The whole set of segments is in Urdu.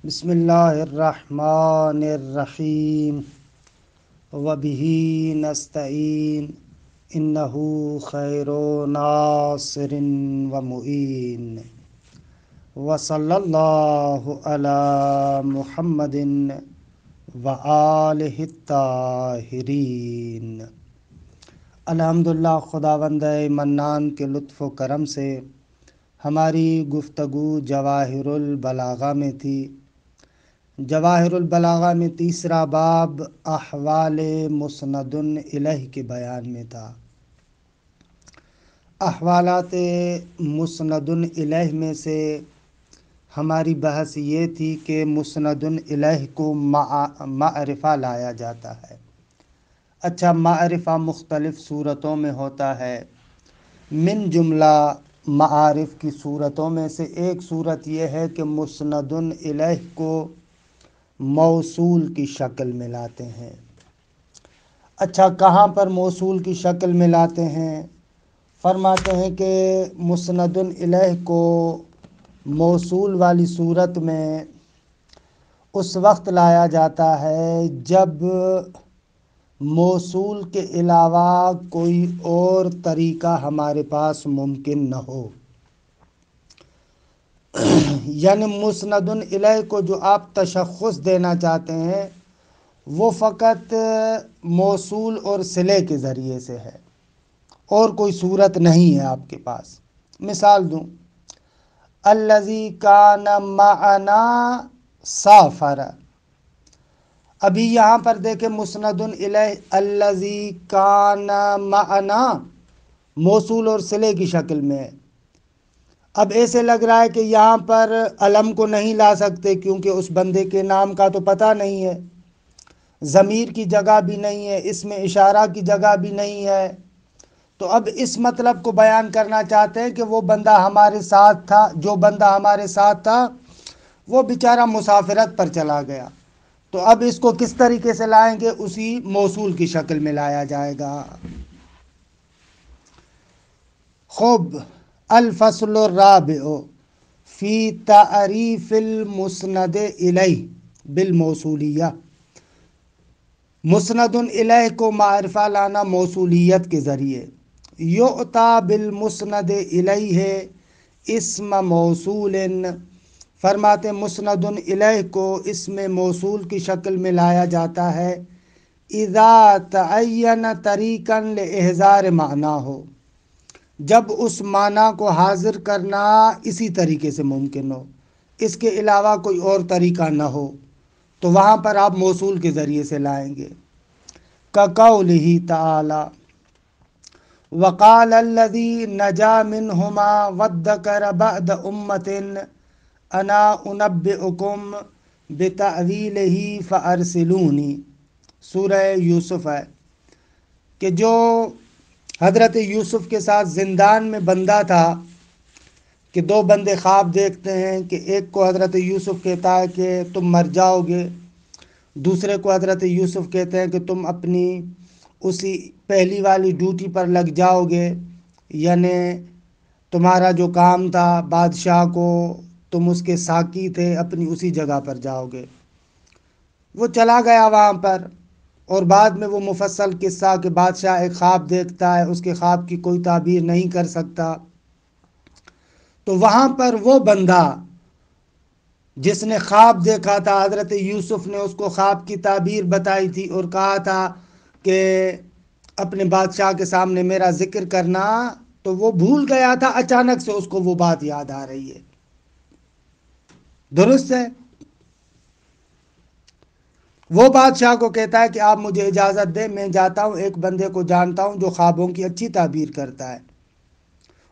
بسم اللہ الرحمن الرحیم وبہ نستعین انہ خیر ناصر و معین وصلی اللہ علی محمد وآلہ الطاہرین۔ الحمدللہ، خداوند منان کے لطف و کرم سے ہماری گفتگو جواہر البلاغہ میں تھی۔ جواہر البلاغہ میں تیسرا باب احوال مسند الیہ کے بیان میں تھا۔ احوالات مسند الیہ میں سے ہماری بحث یہ تھی کہ مسند الیہ کو معرفہ لایا جاتا ہے۔ اچھا، معرفہ مختلف صورتوں میں ہوتا ہے۔ من جملہ معارف کی صورتوں میں سے ایک صورت یہ ہے کہ مسند الیہ کو موصول کی شکل میں لاتے ہیں۔ اچھا، کہاں پر موصول کی شکل میں لاتے ہیں؟ فرماتے ہیں کہ مسند الیہ کو موصول والی صورت میں اس وقت لایا جاتا ہے جب موصول کے علاوہ کوئی اور طریقہ ہمارے پاس ممکن نہ ہو۔ یعنی مسند الیہ کو جو آپ تشخص دینا چاہتے ہیں وہ فقط موصول اور صلے کے ذریعے سے ہے، اور کوئی صورت نہیں ہے آپ کے پاس۔ مثال دوں، الذی کان معنا سافر۔ ابھی یہاں پر دیکھیں مسند الیہ الذی کان معنا موصول اور صلے کی شکل میں ہے۔ اب ایسے لگ رہا ہے کہ یہاں پر علم کو نہیں لا سکتے کیونکہ اس بندے کے نام کا تو پتہ نہیں ہے، ضمیر کی جگہ بھی نہیں ہے، اس میں اشارہ کی جگہ بھی نہیں ہے۔ تو اب اس مطلب کو بیان کرنا چاہتے ہیں کہ وہ بندہ ہمارے ساتھ تھا، جو بندہ ہمارے ساتھ تھا وہ بیچارہ مسافرت پر چلا گیا۔ تو اب اس کو کس طریقے سے لائیں گے؟ اسی موصول کی شکل میں لایا جائے گا۔ خوب، الفصل الرابع فی تعریف المسند الیہ بالموصولیہ۔ مسند الیہ کو معرفہ لانا موصولیت کے ذریعے۔ یؤتی بالمسند الیہ اسم موصول۔ فرماتے مسند الیہ کو اسم موصول کی شکل میں لایا جاتا ہے اذا تعین طریقا لاحضار معناہ، جب اس معنی کو حاضر کرنا اسی طریقے سے ممکن ہو، اس کے علاوہ کوئی اور طریقہ نہ ہو، تو وہاں پر آپ موصول کے ذریعے سے لائیں گے۔ کقولہ تعالی وقال الذی نجا منہما وادکر بعد امۃ انا انبئکم بتأویلہ فارسلونی۔ سورہ یوسف ہے کہ جو حضرت یوسف کے ساتھ زندان میں بندہ تھا کہ دو بندے خواب دیکھتے ہیں کہ ایک کو حضرت یوسف کہتا ہے کہ تم مر جاؤ گے، دوسرے کو حضرت یوسف کہتے ہیں کہ تم اپنی اسی پہلی والی ڈیوٹی پر لگ جاؤ گے، یعنی تمہارا جو کام تھا بادشاہ کو، تم اس کے ساقی تھے، اپنی اسی جگہ پر جاؤ گے۔ وہ چلا گیا وہاں پر، اور بعد میں وہ مفصل قصہ کہ بادشاہ ایک خواب دیکھتا ہے، اس کے خواب کی کوئی تعبیر نہیں کر سکتا۔ تو وہاں پر وہ بندہ جس نے خواب دیکھا تھا، حضرت یوسف نے اس کو خواب کی تعبیر بتائی تھی اور کہا تھا کہ اپنے بادشاہ کے سامنے میرا ذکر کرنا، تو وہ بھول گیا تھا، اچانک سے اس کو وہ بات یاد آ رہی ہے۔ درست ہے؟ وہ بادشاہ کو کہتا ہے کہ آپ مجھے اجازت دیں، میں جاتا ہوں، ایک بندے کو جانتا ہوں جو خوابوں کی اچھی تعبیر کرتا ہے،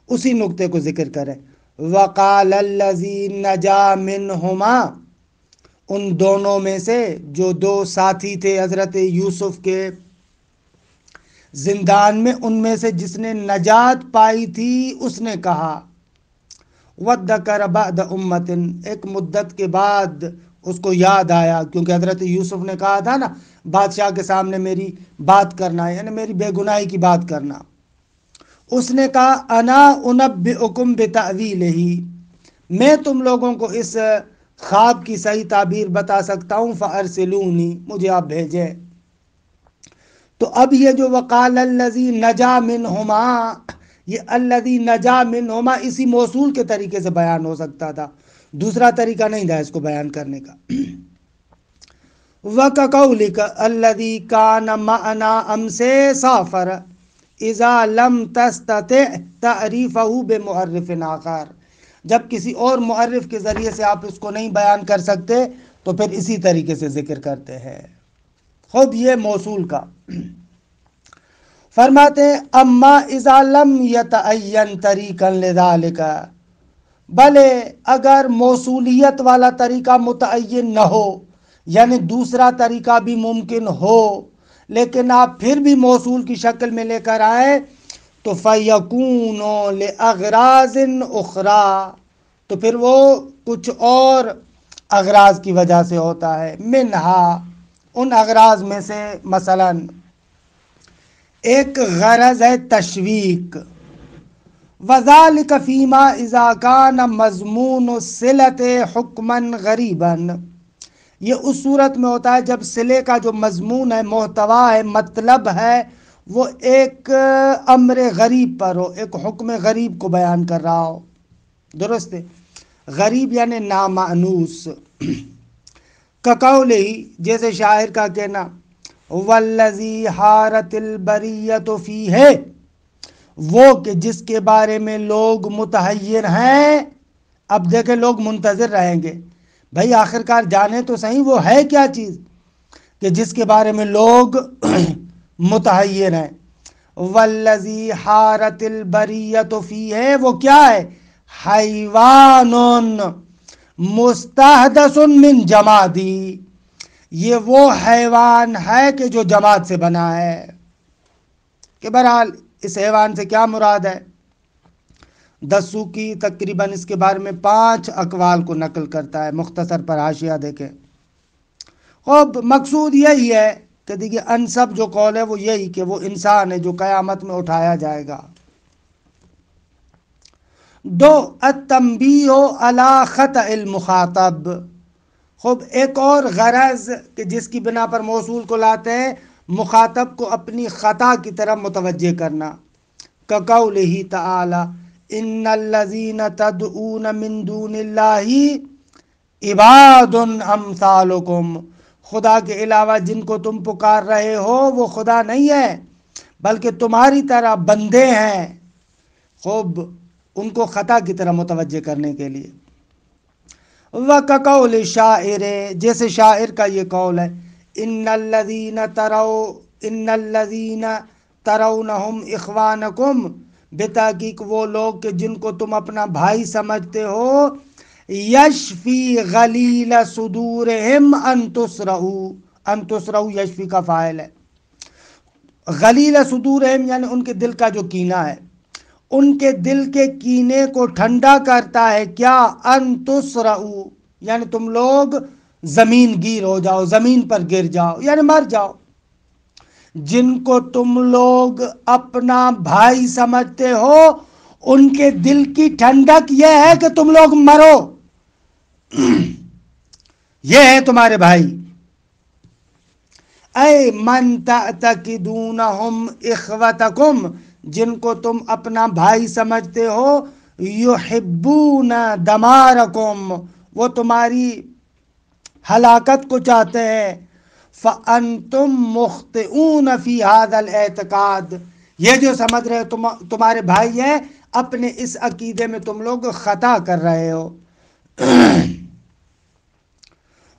اسی نقطے کو ذکر کریں۔ وقال الذی نجا منہما، ان دونوں میں سے جو دو ساتھی تھے حضرت یوسف کے زندان میں، ان میں سے جس نے نجات پائی تھی اس نے کہا وَذَّكَرَ بَعْدَ أُمَّةٍ، ایک مدت کے بعد اس کو یاد آیا، کیونکہ حضرت یوسف نے کہا تھا نا بادشاہ کے سامنے میری بات کرنا، یعنی میری بے گناہی کی بات کرنا۔ اس نے کہا انا انبئکم بتأویلہ، میں تم لوگوں کو اس خواب کی صحیح تعبیر بتا سکتا ہوں، فَأَرْسِلُونِی، مجھے آپ بھیجیں۔ تو اب یہ جو وقال الذی نجا منہما، یہ الذی نجا منہما اسی موصول کے طریقے سے بیان ہو سکتا تھا، دوسرا طریقہ نہیں تھا اس کو بیان کرنے کا۔ وَكَقَوْلِكَ الَّذِي كَانَ مَعَنَا أَمْسَ سَافَرَ إِذَا لَمْ تَسْتَطِعْ تَعْرِيفَهُ بِمُعَرِّفٍ آخر، جب کسی اور معرف کے ذریعے سے آپ اس کو نہیں بیان کر سکتے تو پھر اسی طریقے سے ذکر کرتے ہیں۔ خود یہ موصول کا فرماتے ہیں اما اذا لم يتعین طریقا لذالک، بلے اگر موصولیت والا طریقہ متعین نہ ہو، یعنی دوسرا طریقہ بھی ممکن ہو لیکن آپ پھر بھی موصول کی شکل میں لے کر آئے تو فَيَكُونُ لِأَغْرَاضٍ أُخْرَى، تو پھر وہ کچھ اور اغراض کی وجہ سے ہوتا ہے، منہا، ان اغراض میں سے مثلا ایک غرض ہے تشویق، وَذَلِكَ فِيمَا إِذَا كَانَ مَضْمُونُ الصِّلَةِ حُكْمًا غَرِيبًا، یہ اس صورت میں ہوتا ہے جب صلے کا جو مضمون ہے، محتوا ہے، مطلب ہے، وہ ایک امر غریب پر ہو، ایک حکم غریب کو بیان کر رہا ہو۔ درست ہے، غریب یعنی نامانوس۔ کقولہ، جیسے شاعر کا کہنا، والذی حارت البریۃ فیہ، وہ کہ جس کے بارے میں لوگ متحیر ہیں۔ اب دیکھیں لوگ منتظر رہیں گے، بھائی آخرکار جانے تو صحیح وہ ہے کیا چیز کہ جس کے بارے میں لوگ متحیر ہیں۔ والذی حارت البریۃ فیہ، وہ کیا ہے؟ حیوان مستحدث من جمادی، یہ وہ حیوان ہے کہ جو جماد سے بنا ہے۔ کہ بہرحال اس حیوان سے کیا مراد ہے؟ دسوقی تقریباً اس کے بارے میں 5 اقوال کو نقل کرتا ہے، مختصر پر حاشیہ دیکھیں۔ اب مقصود یہی ہے کہ دیکھیے انسب جو قول ہے وہ یہی کہ وہ انسان ہے جو قیامت میں اٹھایا جائے گا۔ 2 التنبیہ علی خطأ المخاطب، خوب ایک اور غرض کہ جس کی بنا پر موصول کو لاتے ہیں، مخاطب کو اپنی خطا کی طرف متوجہ کرنا۔ کقولہ تعالی ان الذین تدعون من دون اللہ عباد امثالکم، خدا کے علاوہ جن کو تم پکار رہے ہو وہ خدا نہیں ہے بلکہ تمہاری طرح بندے ہیں۔ خوب ان کو خطا کی طرح متوجہ کرنے کے لیے۔ وَكَقَوْلِ شاعر، جیسے شاعر کا یہ قول ہے، ان الذین ترونہم اخوانکم، بتحقیق وہ لوگ کہ جن کو تم اپنا بھائی سمجھتے ہو، یشفی غلیل صدورہم ان تسرعوا یشفی کا فاعل ہے۔ غلیل صدورہم یعنی ان کے دل کا جو کینہ ہے، ان کے دل کے کینے کو ٹھنڈا کرتا ہے کیا؟ ان تسرعوا یعنی تم لوگ زمین گیر ہو جاؤ، زمین پر گر جاؤ یعنی مر جاؤ۔ جن کو تم لوگ اپنا بھائی سمجھتے ہو ان کے دل کی ٹھنڈک یہ ہے کہ تم لوگ مرو، یہ ہے تمہارے بھائی۔ اے من تعتقدونہم اخوتکم، جن کو تم اپنا بھائی سمجھتے ہو، یحبون دمارکم، وہ تمہاری ہلاکت کو چاہتے ہیں۔ فَأَنْتُمْ مُخْطِئُونَ فِي هَذَا الْاعْتِقَادِ، یہ جو سمجھ رہے ہو تمہارے بھائی ہیں، اپنے اس عقیدے میں تم لوگ خطا کر رہے ہو۔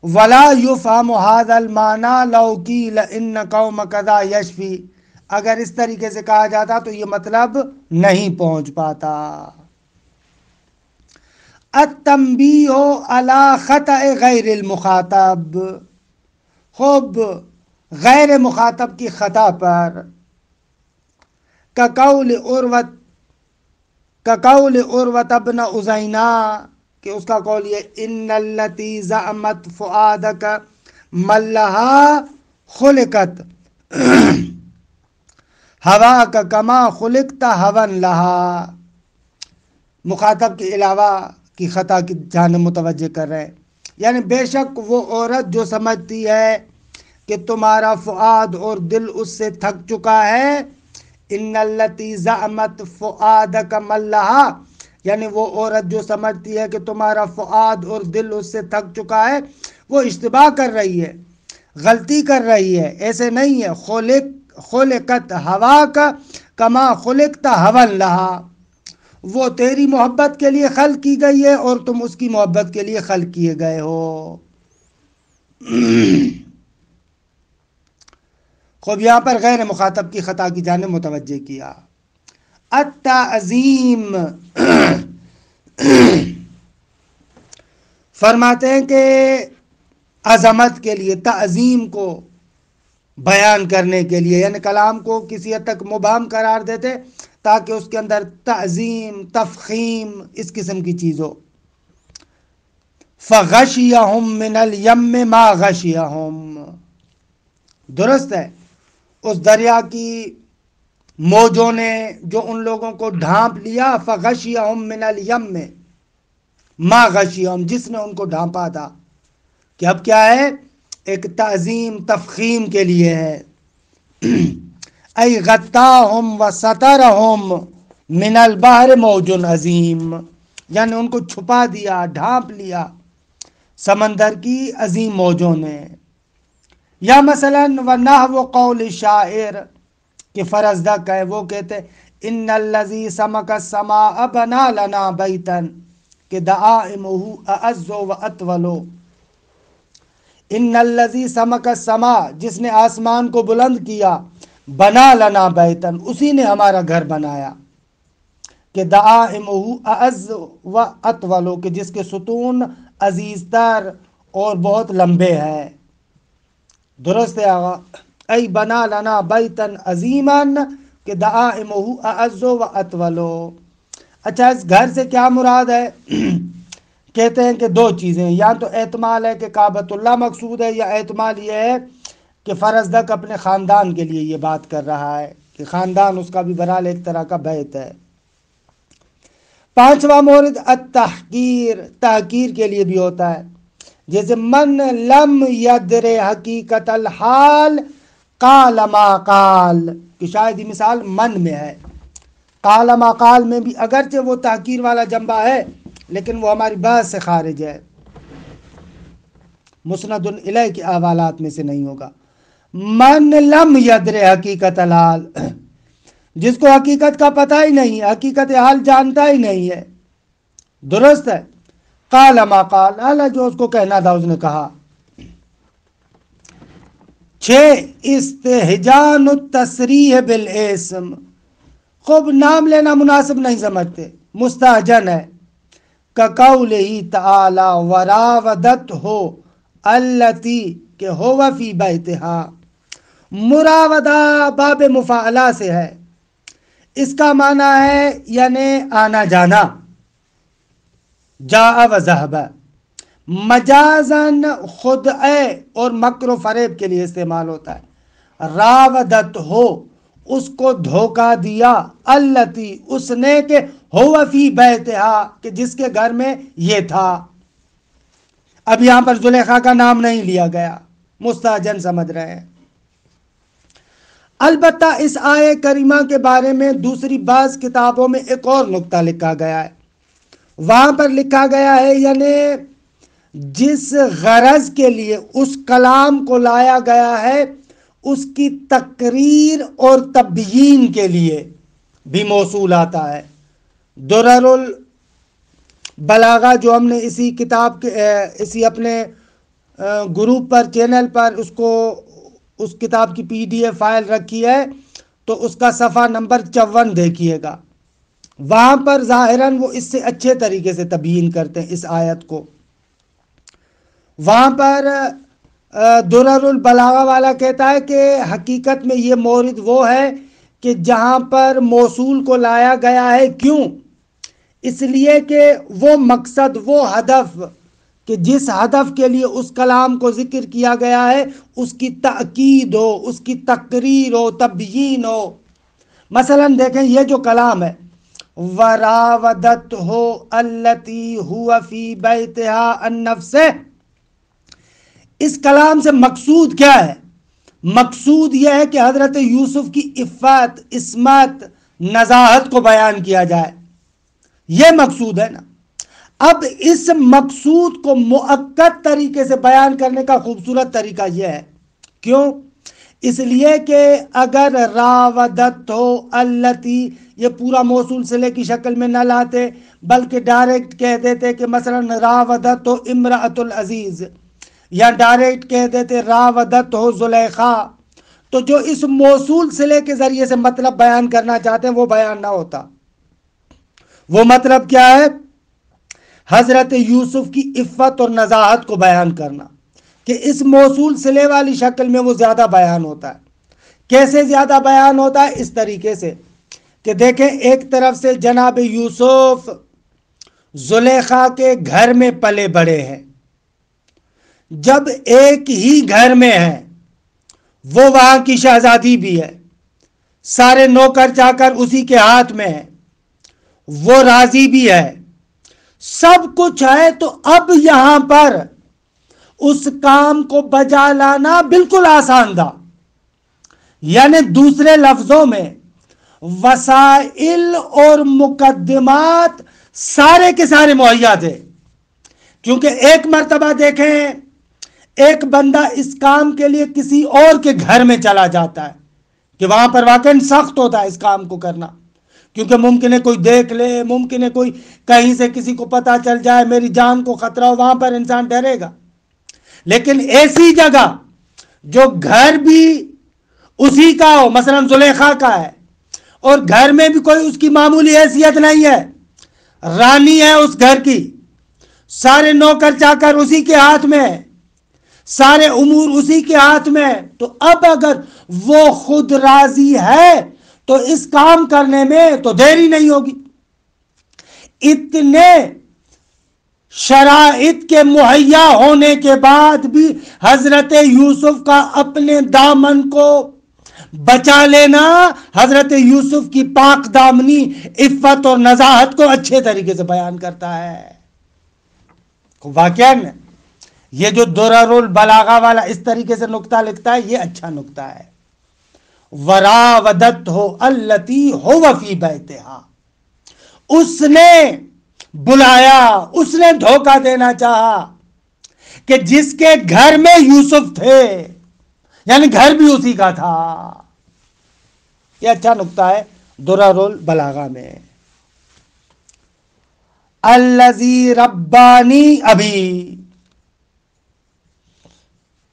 وَلَا يُفْهَمُ هَذَا الْمَعْنَى لَوْ قِيلَ إِنَّ قَوْمَكَ ذَا يَشْفِي، اگر اس طریقے سے کہا جاتا تو یہ مطلب نہیں پہنچ پاتا۔ التنبیہ علی خطأ غیر المخاطب، خوب غیر مخاطب کی خطا پر۔ کقول عروۃ بن عزینہ، کہ اس کا قول یہ ان التی زعمت فؤادک من لہا خلقت ہواک کما خلقت ہوا لہا، مخاطب کے علاوہ کی خطا کی جانب متوجہ کر رہے ہیں۔ یعنی بے شک وہ عورت جو سمجھتی ہے کہ تمہارا فؤاد اور دل اس سے تھک چکا ہے، ان التی زعمت فؤادک ملہا، یعنی وہ عورت جو سمجھتی ہے کہ تمہارا فؤاد اور دل اس سے تھک چکا ہے، وہ اشتباہ کر رہی ہے، غلطی کر رہی ہے. ایسے نہیں ہے. خلقت ہوا کا کما خلقت ہوا لہا، وہ تیری محبت کے لیے خلق کی گئی ہے اور تم اس کی محبت کے لیے خلق کیے گئے ہو. خوب یہاں پر غیر مخاطب کی خطا کی جانب متوجہ کیا. التعظیم، فرماتے ہیں کہ عظمت کے لیے، تعظیم کو بیان کرنے کے لیے، یعنی کلام کو کسی حد تک مبہم قرار دیتے تاکہ اس کے اندر تعظیم، تفخیم، اس قسم کی چیز ہو. فغشیہم من الیم ما غشیہم، درست ہے، اس دریا کی موجوں نے جو ان لوگوں کو ڈھانپ لیا. فغشیہم من الیم ما غشیہم، جس نے ان کو ڈھانپا تھا. کہ اب کیا ہے؟ ایک تعظیم تفخیم کے لیے ہے. ای غطاہم و سترہم من البحر موج عظیم، یعنی ان کو چھپا دیا، ڈھانپ لیا سمندر کی عظیم موجوں نے. یا مثلا ونحو قول شاعر، کہ فرزدق ہے، وہ کہتے ان الذی سمک السماء بنا لنا بیتا کہ دعائمہ اعز و اطول. ان الذی سمک السماء، جس نے آسمان کو بلند کیا، بنا لنا بیتن، اسی نے ہمارا گھر بنایا. کہ دعائمہ اعز و اطول، کہ جس کے ستون عزیز تر اور بہت لمبے ہیں. درست ہے آقا. ای بنا لنا بیتن عظیما کہ دعائمہ اعز و اطول. اچھا، اس گھر سے کیا مراد ہے؟ کہتے ہیں کہ دو چیزیں، یا تو احتمال ہے کہ کعبۃ اللہ مقصود ہے، یا احتمال یہ ہے کہ فرزدق اپنے خاندان کے لیے یہ بات کر رہا ہے کہ خاندان اس کا بھی برحال ایک طرح کا بیت ہے. پانچواں مورد التحقیر، تحقیر کے لیے بھی ہوتا ہے. جیسے من لم یدر حقیقت الحال قال ما قال، کہ شاید یہ مثال من میں ہے. قال ما قال میں بھی اگرچہ وہ تحقیر والا جنبہ ہے لیکن وہ ہماری بحث سے خارج ہے، مسند الیہ کے احوالات میں سے نہیں ہوگا. من لم یدر حقیقت الحال، جس کو حقیقت کا پتہ ہی نہیں ہے، حقیقت حال جانتا ہی نہیں ہے. درست ہے. قال ما قال، اللہ جو اس کو کہنا تھا اس نے کہا. 6 استہجان التصریح بالاسم، خوب نام لینا مناسب نہیں سمجھتے، مستہجن ہے. کقولہ تعالی وراودتہ التی کہ ہو فی بیتہا، مراودہ باب مفاعلہ سے ہے. اس کا معنی ہے یعنی آنا جانا، جاء و ذہب. مجازن خدعے اور مکر و فریب کے لیے استعمال ہوتا ہے. راودت ہو، اس کو دھوکہ دیا، التی اس نے، کہ ہو فی بیتہا کہ جس کے گھر میں یہ تھا. اب یہاں پر زلیخا کا نام نہیں لیا گیا، مستہجن سمجھ رہے ہیں. البتہ اس آیے کریمہ کے بارے میں دوسری بعض کتابوں میں ایک اور نقطہ لکھا گیا ہے. وہاں پر لکھا گیا ہے یعنی جس غرض کے لیے اس کلام کو لایا گیا ہے اس کی تقریر اور تبیین کے لیے بھی موصول آتا ہے. درر البلاغہ جو ہم نے اسی کتاب کے اسی اپنے گروپ پر، چینل پر اس کتاب کی PDF فائل رکھی ہے، تو اس کا صفحہ نمبر 54 دیکھیے گا. وہاں پر ظاہراً وہ اس سے اچھے طریقے سے تبیین کرتے ہیں اس آیت کو. وہاں پر درر البلاغہ والا کہتا ہے کہ حقیقت میں یہ مورد وہ ہے کہ جہاں پر موصول کو لایا گیا ہے. کیوں؟ اس لیے کہ وہ مقصد، وہ ہدف، کہ جس ہدف کے لیے اس کلام کو ذکر کیا گیا ہے اس کی تأکید ہو، اس کی تقریر ہو، تبیین ہو. مثلا دیکھیں یہ جو کلام ہے، وراودتہ التی ہو فی بیتہا عن نفسہ، اس کلام سے مقصود کیا ہے؟ مقصود یہ ہے کہ حضرت یوسف کی عفت، عصمت، نزاہت کو بیان کیا جائے، یہ مقصود ہے نا۔ اب اس مقصود کو مؤکد طریقے سے بیان کرنے کا خوبصورت طریقہ یہ ہے، کیوں؟ اس لیے کہ اگر راودت ہو التی، یہ پورا موصول صلے کی شکل میں نہ لاتے بلکہ ڈائریکٹ کہہ دیتے کہ مثلا راودت ہو امرأۃ العزیز، یا ڈائریکٹ کہہ دیتے راودت ہو زلیخا، تو جو اس موصول صلے کے ذریعے سے مطلب بیان کرنا چاہتے ہیں وہ بیان نہ ہوتا۔ وہ مطلب کیا ہے؟ حضرت یوسف کی عفت اور نزاہت کو بیان کرنا، کہ اس موصول صلے والی شکل میں وہ زیادہ بیان ہوتا ہے۔ کیسے زیادہ بیان ہوتا ہے؟ اس طریقے سے کہ دیکھیں، ایک طرف سے جناب یوسف زلیخا کے گھر میں پلے بڑے ہیں، جب ایک ہی گھر میں ہے، وہ وہاں کی شہزادی بھی ہے، سارے نوکر چاکر اسی کے ہاتھ میں ہیں، وہ راضی بھی ہے، سب کچھ ہے، تو اب یہاں پر اس کام کو بجا لانا بالکل آسان تھا۔ یعنی دوسرے لفظوں میں وسائل اور مقدمات سارے کے سارے مہیا تھے، کیونکہ ایک مرتبہ دیکھیں ایک بندہ اس کام کے لیے کسی اور کے گھر میں چلا جاتا ہے کہ وہاں پر واقعاً سخت ہوتا ہے اس کام کو کرنا، کیونکہ ممکن ہے کوئی دیکھ لے، ممکن ہے کوئی کہیں سے کسی کو پتہ چل جائے، میری جان کو خطرہ ہو، وہاں پر انسان ڈرے گا۔ لیکن ایسی جگہ جو گھر بھی اسی کا ہو، مثلا زلیخا کا ہے، اور گھر میں بھی کوئی اس کی معمولی حیثیت نہیں ہے، رانی ہے اس گھر کی، سارے نوکر چاکر اسی کے ہاتھ میں، سارے امور اسی کے ہاتھ میں، تو اب اگر وہ خود راضی ہے تو اس کام کرنے میں تو دیری نہیں ہوگی۔ اتنے شرائط کے مہیا ہونے کے بعد بھی حضرت یوسف کا اپنے دامن کو بچا لینا حضرت یوسف کی پاک دامنی عفت اور نزاہت کو اچھے طریقے سے بیان کرتا ہے۔ واقعاً یہ جو درر البلاغہ والا اس طریقے سے نکتہ لکھتا ہے، یہ اچھا نکتہ ہے۔ وراودت ہو التی ہو فی بیتہا، اس نے بلایا، اس نے دھوکہ دینا چاہا کہ جس کے گھر میں یوسف تھے، یعنی گھر بھی اسی کا تھا۔ یہ اچھا نکتہ ہے درر البلاغہ میں۔ الذی ربانی ابی،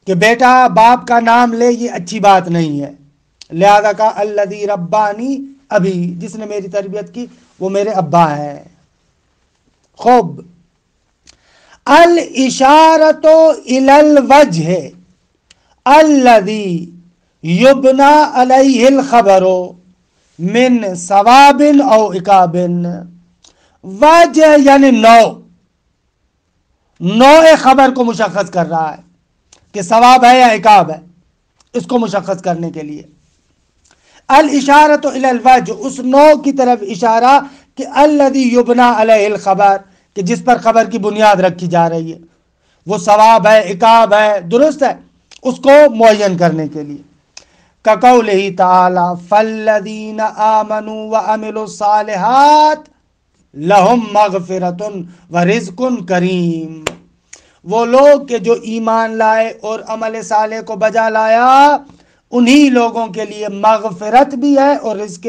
کہ بیٹا باپ کا نام لے، یہ اچھی بات نہیں ہے، لہذا کہا الذی ربانی ابی، جس نے میری تربیت کی وہ میرے ابا ہے۔ خوب، الاشارۃ الی الوجہ الذی یبنی علیہ الخبر من ثواب او عقاب، وجہ یعنی نوع خبر کو مشخص کر رہا ہے کہ ثواب ہے یا عقاب ہے، اس کو مشخص کرنے کے لیے الاشارۃ الی الوجہ، اس نوع کی طرف اشارہ کہ الذی یبنی علیہ الخبر، کہ جس پر خبر کی بنیاد رکھی جا رہی ہے، وہ ثواب ہے، عقاب ہے، درست ہے، اس کو معین کرنے کے لیے۔ کقولہ تعالی فالذین آمنوا وعملوا الصالحات لہم مغفرۃ ورزق کریم، وہ لوگ کہ جو ایمان لائے اور عمل صالح کو بجا لایا، انہی لوگوں کے لیے مغفرت بھی ہے اور رزق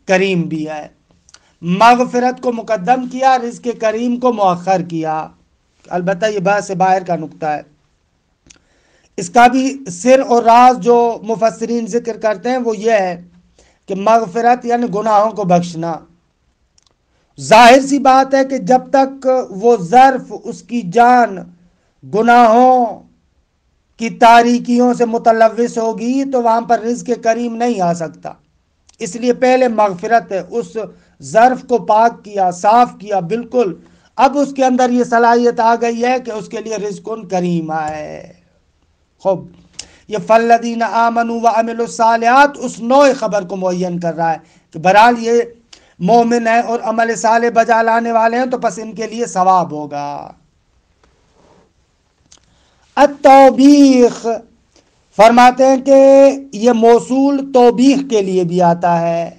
کریم بھی ہے۔ مغفرت کو مقدم کیا، رزق کریم کو مؤخر کیا۔ البتہ یہ بات سے باہر کا نکتہ ہے، اس کا بھی سر اور راز جو مفسرین ذکر کرتے ہیں وہ یہ ہے کہ مغفرت یعنی گناہوں کو بخشنا۔ ظاہر سی بات ہے کہ جب تک وہ ظرف، اس کی جان گناہوں کی تاریکیوں سے متلوث ہوگی تو وہاں پر رزق کریم نہیں آ سکتا، اس لیے پہلے مغفرت ہے، اس ظرف کو پاک کیا، صاف کیا بالکل، اب اس کے اندر یہ صلاحیت آ گئی ہے کہ اس کے لیے رزق کریم آئے۔ خوب، یہ فالذین آمنوا وعملوا الصالحات اس نوع خبر کو معین کر رہا ہے کہ بہرحال یہ مومن ہے اور عمل صالح بجا لانے والے ہیں تو پس ان کے لیے ثواب ہوگا۔ التوبیخ فرماتے ہیں کہ یہ موصول توبیخ کے لیے بھی آتا ہے.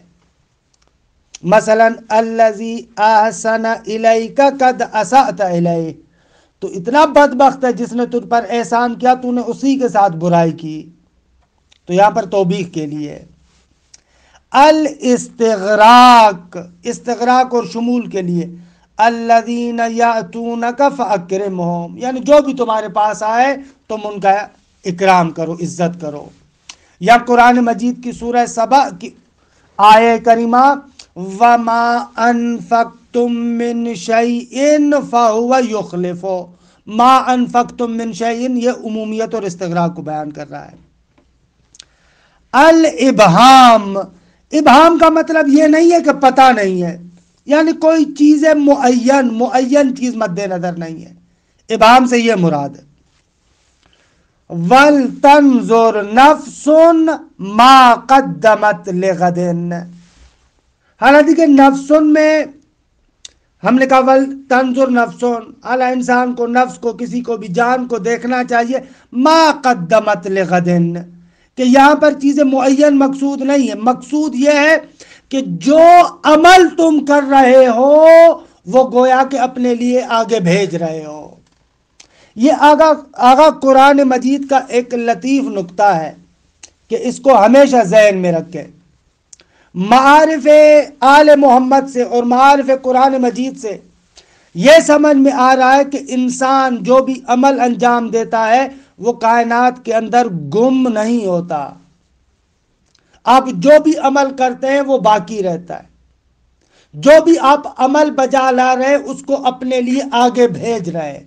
مثلا الذی احسن الیک قد اسأت الیہ، تو اتنا بدبخت ہے جس نے تجھ پر احسان کیا تو نے اسی کے ساتھ برائی کی. تو یہاں پر توبیخ کے لیے. الاستغراق، استغراق اور شمول کے لیے. الذین یأتونک فاکرمہم، یعنی جو بھی تمہارے پاس آئے تم ان کا اکرام کرو، عزت کرو. یا قرآن مجید کی سورہ سبا کی آیہ کریمہ وَمَا أَنفَقْتُم مِّن شَيْءٍ فَهُوَ يُخْلِفُهُ، ما انفقتم من شیء یہ عمومیت اور استغراق کو بیان کر رہا ہے. الابہام، ابہام کا مطلب یہ نہیں ہے کہ پتہ نہیں ہے، یعنی کوئی چیز معین چیز مد نظر نہیں ہے. ابہام سے یہ مراد ہے. وَلْتَنْظُرْ نَفْسٌ مَا قَدَّمَتْ لِغَدٍ، حالانکہ کہ نفسن میں ہم نے کہا وَلْتَنْظُرْ نَفْسٌ، اعلیٰ انسان کو، نفس کو، کسی کو بھی، جان کو دیکھنا چاہیے ما قدمت لغدن، کہ یہاں پر چیزیں معین مقصود نہیں ہے. مقصود یہ ہے کہ جو عمل تم کر رہے ہو وہ گویا کہ اپنے لیے آگے بھیج رہے ہو. یہ آگا قرآن مجید کا ایک لطیف نکتہ ہے کہ اس کو ہمیشہ ذہن میں رکھیں. معارف آل محمد سے اور معارف قرآن مجید سے یہ سمجھ میں آ رہا ہے کہ انسان جو بھی عمل انجام دیتا ہے وہ کائنات کے اندر گم نہیں ہوتا. آپ جو بھی عمل کرتے ہیں وہ باقی رہتا ہے. جو بھی آپ عمل بجا لا رہے اس کو اپنے لیے آگے بھیج رہے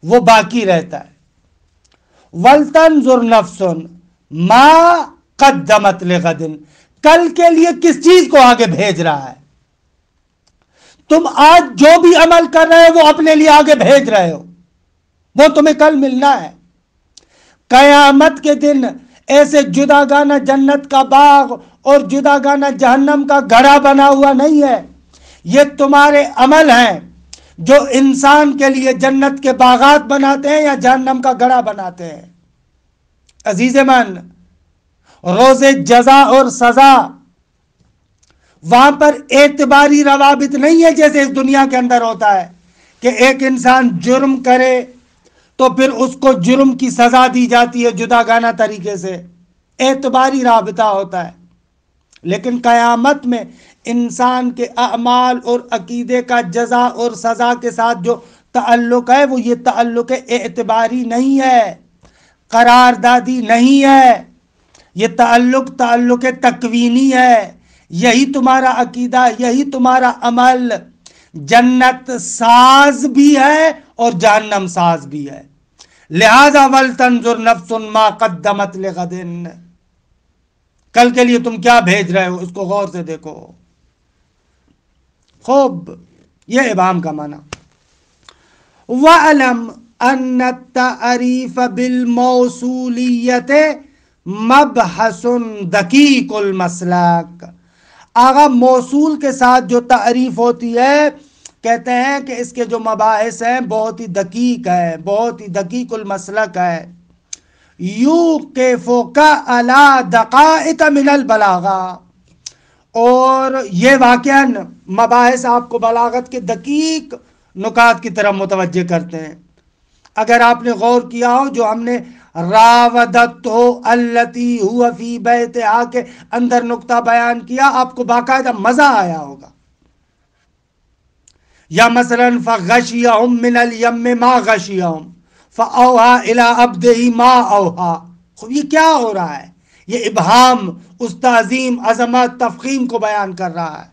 وہ باقی رہتا ہے. وَلْتَنْظُرْ نَفْسٌ مَا قَدَّمَتْ لِغَدٍ، کل کے لیے کس چیز کو آگے بھیج رہا ہے. تم آج جو بھی عمل کر رہے ہو وہ اپنے لیے آگے بھیج رہے ہو، وہ تمہیں کل ملنا ہے. قیامت کے دن ایسے جداگانہ جنت کا باغ اور جداگانہ جہنم کا گڑھا بنا ہوا نہیں ہے. یہ تمہارے عمل ہیں جو انسان کے لیے جنت کے باغات بناتے ہیں یا جہنم کا گڑھا بناتے ہیں. عزیز من، روز جزا اور سزا وہاں پر اعتباری روابط نہیں ہے جیسے اس دنیا کے اندر ہوتا ہے کہ ایک انسان جرم کرے تو پھر اس کو جرم کی سزا دی جاتی ہے جداگانہ طریقے سے، اعتباری رابطہ ہوتا ہے. لیکن قیامت میں انسان کے اعمال اور عقیدے کا جزا اور سزا کے ساتھ جو تعلق ہے وہ یہ تعلق اعتباری نہیں ہے، قراردادی نہیں ہے، یہ تعلق تکوینی ہے. یہی تمہارا عقیدہ، یہی تمہارا عمل جنت ساز بھی ہے اور جہنم ساز بھی ہے. لہذا وَلْتَنْظُرْ نَفْسٌ مَا قَدَّمَتْ لِغَدٍ، کل کے لیے تم کیا بھیج رہے ہو اس کو غور سے دیکھو. خوب، یہ ابہام کا معنی. وَعَلَمْ أَنَّ التَّعْرِيفَ بِالْمَوْصُولِيَّةِ مَبْحَثٌ دَقِيقُ الْمَسْلَكِ، آغا موصول کے ساتھ جو تعریف ہوتی ہے کہتے ہیں کہ اس کے جو مباحث ہیں بہت ہی دقیق ہے، بہت ہی دقیق المسلک ہے. یوقفک علی دقائق من البلاغہ، اور یہ واقعاً مباحث آپ کو بلاغت کے دقیق نکات کی طرف متوجہ کرتے ہیں. اگر آپ نے غور کیا ہو جو ہم نے راودتہ التی ہوا فی بیتہا کے اندر نقطہ بیان کیا، آپ کو باقاعدہ مزہ آیا ہوگا. یا مثلا فغشیہم من الیم ما غشیہم فاوحا الی عبدہ ما اوحا. خوب، یہ کیا ہو رہا ہے؟ یہ ابہام اس تعظیم، عظمت، تفخیم کو بیان کر رہا ہے.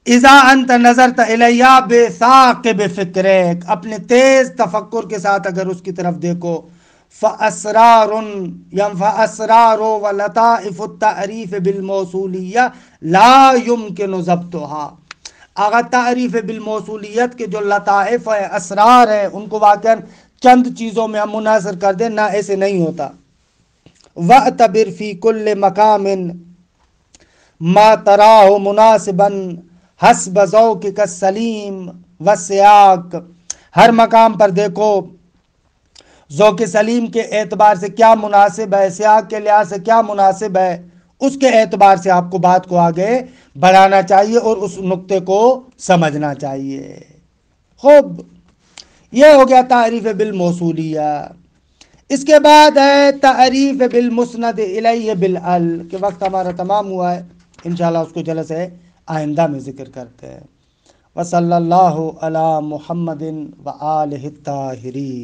اذا انت نظرت الیہ بثاقب فکرک، اپنے تیز تفکر کے ساتھ اگر اس کی طرف دیکھو. فاسرار ولطائف التعریف بالموصولیہ لا يمکن ضبطها، اگر تعریف بالموصولیت کے جو لطائف ہیں، اسرار ہیں، ان کو واقعا چند چیزوں میں ہم منحصر کر دیں نہ، ایسے نہیں ہوتا. وَاعْتَبِرْ فِي كُلِّ مَقَامٍ مَا تَرَاهُ مُنَاسِبًا حَسْبَ ذَوْقِكَ السَّلِيمِ وَالسِّيَاقِ، ہر مقام پر دیکھو ذوق سلیم کے اعتبار سے کیا مناسب ہے، سیاق کے لحاظ سے کیا مناسب ہے، اس کے اعتبار سے آپ کو بات کو آگے بڑھانا چاہیے اور اس نقطے کو سمجھنا چاہیے۔ خوب، یہ ہو گیا تعریف بالموصولیہ۔ اس کے بعد ہے تعریف بالمسند الیہ بالال، کہ وقت ہمارا تمام ہوا ہے، انشاءاللہ اس کو جلسہ آئندہ میں ذکر کرتے ہیں۔ وصلی اللہ علی محمد وآلہ الطاہرین۔